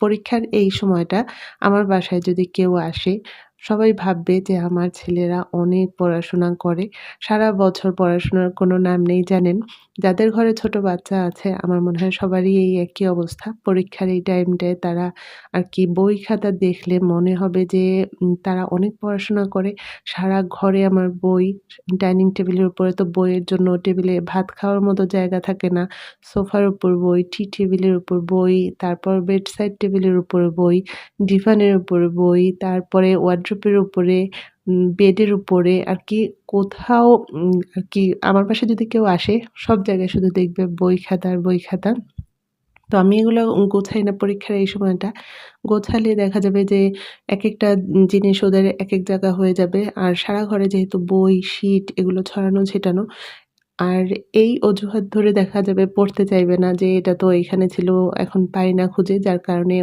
পরীক্ষার এই সময়টা আমার বাসায় যদি কেউ আসে, সবাই ভাববে যে আমার ছেলেরা অনেক পড়াশোনা করে। সারা বছর পড়াশোনার কোনো নাম নেই জানেন। যাদের ঘরে ছোট বাচ্চা আছে আমার মনে হয় সবারই এই একই অবস্থা। পরীক্ষার এই টাইমটায় তারা আরকি বই খাতা দেখলে মনে হবে যে তারা অনেক পড়াশোনা করে। সারা ঘরে আমার বই, ডাইনিং টেবিলের উপরে তো বইয়ের জন্য টেবিলে ভাত খাওয়ার মতো জায়গা থাকে না। সোফার উপর বই, টি টেবিলের উপর বই, তারপর বেডসাইড টেবিলের উপর বই, ডিভানের উপরে বই, তারপরে ওয়ারড্রোবের উপরে, বেডের উপরে আরকি কোথাও আরকি আমার বাসায় যদি কেউ আসে, সব জায়গায় শুধু দেখবে বই খাতা আর বই খাতা। তো আমি এগুলো গোছাই না পরীক্ষার এই সময়টা। গোছালে দেখা যাবে যে একেকটা জিনিস ওদের একেক জায়গা হয়ে যাবে। আর সারা ঘরে যেহেতু বই, শীট এগুলো ছড়ানো ছিটানো। আর এই অজুহাত ধরে দেখা যাবে পড়তে চাইবে না যে এটা তো এখানে ছিল এখন পাই না খুঁজে যার কারণে